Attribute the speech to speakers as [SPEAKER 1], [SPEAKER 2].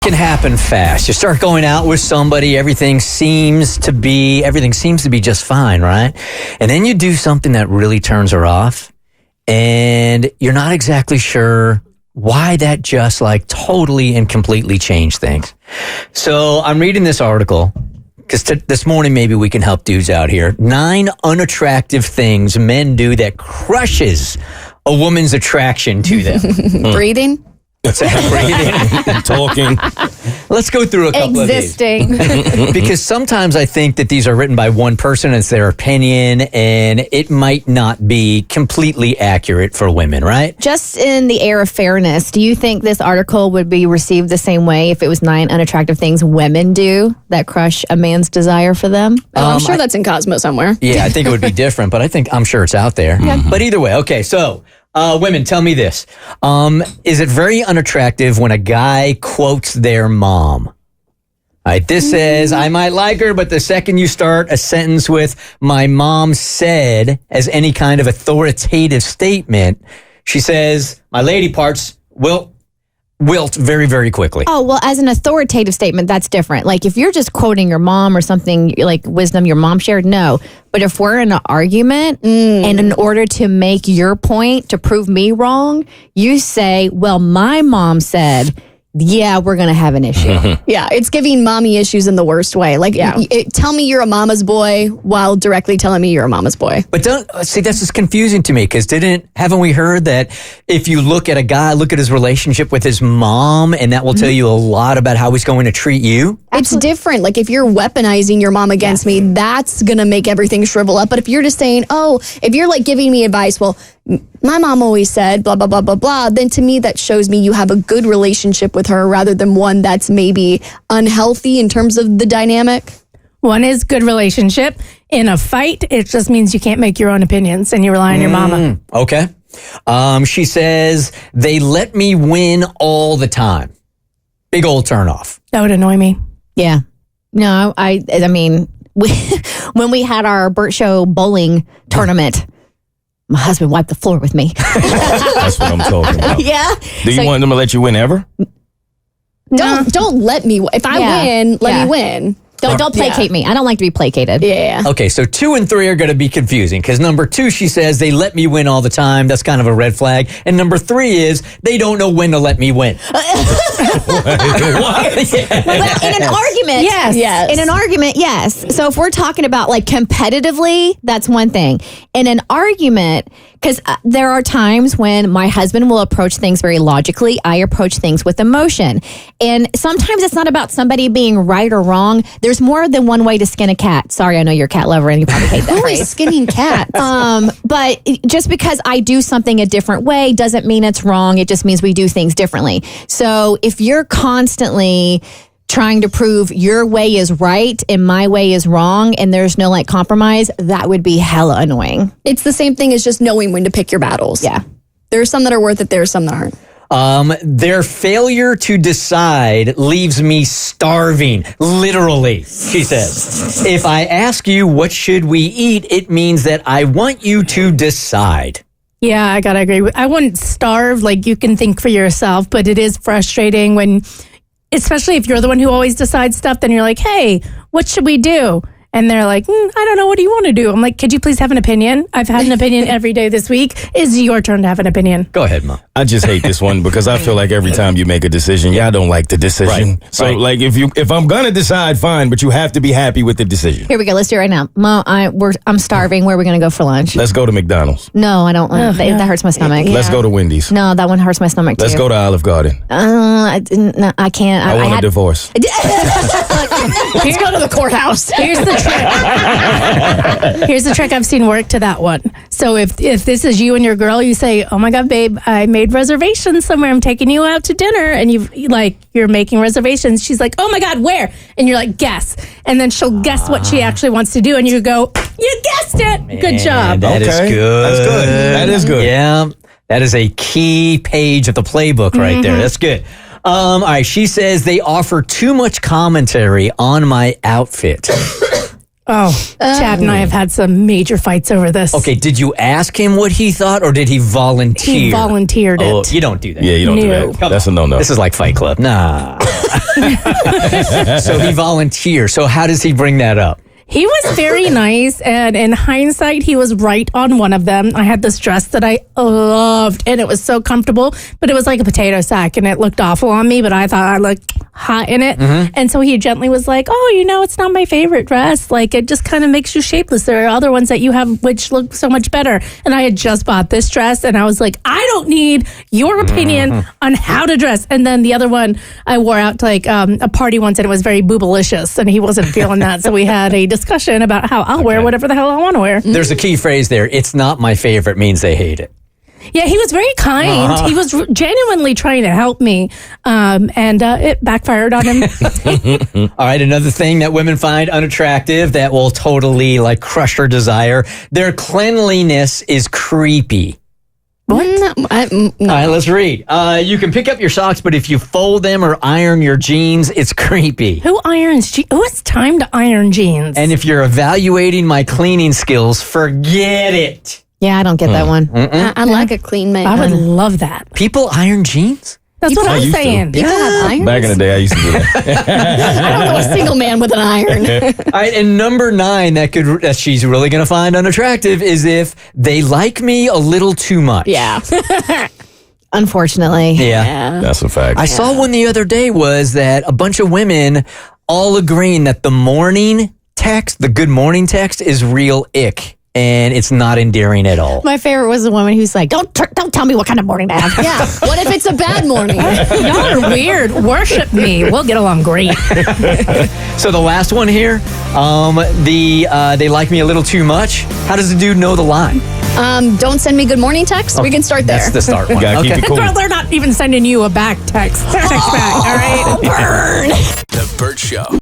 [SPEAKER 1] Can happen fast. You start going out with somebody, everything seems to be just fine, right? And then you do something that really turns her off, and you're not exactly sure why that just like totally and completely changed things. So I'm reading this article because this morning maybe we can help dudes out here. 9 unattractive things men do that crushes a woman's attraction to them.
[SPEAKER 2] Breathing?
[SPEAKER 3] Talking.
[SPEAKER 1] Let's go through a couple
[SPEAKER 2] Existing.
[SPEAKER 1] of these. Because sometimes I think that these are written by one person, it's their opinion, and it might not be completely accurate for women, right?
[SPEAKER 2] Just in the air of fairness, do you think this article would be received the same way if it was 9 unattractive things women do that crush a man's desire for them?
[SPEAKER 4] I'm sure that's in Cosmo somewhere.
[SPEAKER 1] Yeah, I think it would be different, but I'm sure it's out there. Yeah. But either way, okay, so women, tell me this. Is it very unattractive when a guy quotes their mom? All right, this says, I might like her, but the second you start a sentence with, my mom said, as any kind of authoritative statement, she says, my lady parts wilt very, very quickly.
[SPEAKER 2] Oh, well, as an authoritative statement, that's different. Like if you're just quoting your mom or something like wisdom your mom shared, no. But if we're in an argument and in order to make your point, to prove me wrong, you say, well, my mom said, yeah, we're going to have an issue.
[SPEAKER 4] Yeah, it's giving mommy issues in the worst way. Like, tell me you're a mama's boy while directly telling me you're a mama's boy.
[SPEAKER 1] But this is confusing to me because haven't we heard that if you look at a guy, look at his relationship with his mom, and that will tell you a lot about how he's going to treat you?
[SPEAKER 4] It's different. Like if you're weaponizing your mom against me, that's going to make everything shrivel up. But if you're just saying, if you're like giving me advice, well, my mom always said blah, blah, blah, blah, blah, then to me that shows me you have a good relationship with her rather than one that's maybe unhealthy in terms of the dynamic.
[SPEAKER 5] One is good relationship. In a fight, it just means you can't make your own opinions and you rely on your mama.
[SPEAKER 1] Okay. She says, they let me win all the time. Big old turnoff.
[SPEAKER 5] That would annoy me.
[SPEAKER 2] Yeah. No, I mean, when we had our Bert Show bowling tournament, my husband wiped the floor with me.
[SPEAKER 3] That's what I'm talking about.
[SPEAKER 2] Yeah.
[SPEAKER 3] Do you want them to let you win ever?
[SPEAKER 4] Don't let me. If I win, let me win.
[SPEAKER 2] Don't placate me. I don't like to be placated.
[SPEAKER 4] Yeah.
[SPEAKER 1] Okay, so 2 and 3 are going to be confusing because number 2, she says, they let me win all the time. That's kind of a red flag. And number 3 is, they don't know when to let me win.
[SPEAKER 2] Well, in an argument, yes. In an argument, yes. So if we're talking about like competitively, that's one thing. In an argument, because there are times when my husband will approach things very logically. I approach things with emotion. And sometimes it's not about somebody being right or wrong. There's more than one way to skin a cat. Sorry, I know you're a cat lover and you probably hate that phrase.
[SPEAKER 4] Skinning cats.
[SPEAKER 2] But just because I do something a different way doesn't mean it's wrong. It just means we do things differently. So if you're constantly trying to prove your way is right and my way is wrong and there's no like compromise, that would be hella annoying.
[SPEAKER 4] It's the same thing as just knowing when to pick your battles.
[SPEAKER 2] Yeah.
[SPEAKER 4] There are some that are worth it. There are some that aren't.
[SPEAKER 1] Their failure to decide leaves me starving, literally, she says. If I ask you what should we eat, it means that I want you to decide.
[SPEAKER 5] Yeah, I gotta agree. I wouldn't starve, like you can think for yourself, but it is frustrating when, especially if you're the one who always decides stuff, then you're like, hey, what should we do? And they're like, I don't know, what do you want to do? I'm like, could you please have an opinion? I've had an opinion every day this week. It's your turn to have an opinion.
[SPEAKER 1] Go ahead, Mom.
[SPEAKER 3] I just hate this one because I feel like every time you make a decision, y'all don't like the decision.
[SPEAKER 1] Right.
[SPEAKER 3] So like if I'm gonna decide, fine, but you have to be happy with the decision.
[SPEAKER 2] Here we go. Let's do it right now. Mom, I'm starving. Where are we going to go for lunch?
[SPEAKER 3] Let's go to McDonald's.
[SPEAKER 2] No, I don't. That hurts my stomach.
[SPEAKER 3] Let's go to Wendy's.
[SPEAKER 2] No, that one hurts my stomach too.
[SPEAKER 3] Let's go to Olive Garden.
[SPEAKER 2] I can't.
[SPEAKER 3] I want a divorce.
[SPEAKER 4] Let's go to the courthouse.
[SPEAKER 5] Here's the trick. Here's the trick I've seen work to that one. So if this is you and your girl, you say, oh my God, babe, I made reservations somewhere. I'm taking you out to dinner. And you're making reservations. She's like, oh my God, where? And you're like, guess. And then she'll guess what she actually wants to do. And you go, you guessed it.
[SPEAKER 1] Man,
[SPEAKER 5] good job.
[SPEAKER 1] That is good.
[SPEAKER 3] That's good. That is good.
[SPEAKER 1] Yeah. That is a key page of the playbook right there. That's good. All right. She says they offer too much commentary on my outfit.
[SPEAKER 5] Oh, Chad and I have had some major fights over this.
[SPEAKER 1] Okay, did you ask him what he thought, or did he volunteer?
[SPEAKER 5] He volunteered
[SPEAKER 1] Oh,
[SPEAKER 5] it.
[SPEAKER 1] you don't do that.
[SPEAKER 3] Yeah, you don't
[SPEAKER 5] No.
[SPEAKER 3] do that. That's a no-no.
[SPEAKER 1] This is like Fight Club. Nah. So he volunteered. So how does he bring that up?
[SPEAKER 5] He was very nice, and in hindsight, he was right on one of them. I had this dress that I loved, and it was so comfortable, but it was like a potato sack, and it looked awful on me, but I thought I looked hot in it. And so he gently was like, oh, it's not my favorite dress. Like, it just kind of makes you shapeless. There are other ones that you have which look so much better. And I had just bought this dress, and I was like, I don't need your opinion on how to dress. And then the other one I wore out to like a party once, and it was very boobalicious, and he wasn't feeling that. So we had a discussion about how I'll wear whatever the hell I want to wear.
[SPEAKER 1] There's a key phrase there. It's not my favorite means they hate it.
[SPEAKER 5] Yeah, he was very kind. He was genuinely trying to help me, and it backfired on him.
[SPEAKER 1] All right, another thing that women find unattractive that will totally like crush her desire. Their cleanliness is creepy.
[SPEAKER 5] What?
[SPEAKER 4] No.
[SPEAKER 1] All right, let's read. You can pick up your socks, but if you fold them or iron your jeans, it's creepy.
[SPEAKER 5] Who irons jeans? Who has time to iron jeans?
[SPEAKER 1] And if you're evaluating my cleaning skills, forget it.
[SPEAKER 2] Yeah, I don't get that one.
[SPEAKER 4] I like a clean man.
[SPEAKER 5] I would love that.
[SPEAKER 1] People iron jeans?
[SPEAKER 5] That's what I'm
[SPEAKER 3] used to.
[SPEAKER 5] saying.
[SPEAKER 4] People have irons.
[SPEAKER 3] Back in the day, I used to do that.
[SPEAKER 4] I don't know a single man with an iron.
[SPEAKER 1] All right, and number 9 that she's really going to find unattractive is if they like me a little too much.
[SPEAKER 4] Yeah.
[SPEAKER 2] Unfortunately.
[SPEAKER 1] Yeah.
[SPEAKER 3] That's a fact.
[SPEAKER 1] I saw one the other day was that a bunch of women all agreeing that the morning text, the good morning text, is real ick. And it's not endearing at all.
[SPEAKER 2] My favorite was the woman who's like, don't tell me what kind of morning I have.
[SPEAKER 4] Yeah. What if it's a bad morning?
[SPEAKER 5] Y'all are weird. Worship me. We'll get along great.
[SPEAKER 1] So the last one here, they like me a little too much. How does the dude know the line?
[SPEAKER 4] Don't send me good morning texts. We can start there.
[SPEAKER 1] That's the start one.
[SPEAKER 3] Gotta keep it cool.
[SPEAKER 5] They're not even sending you a back text. Text back, all right?
[SPEAKER 2] Burn.
[SPEAKER 6] The Bert Show.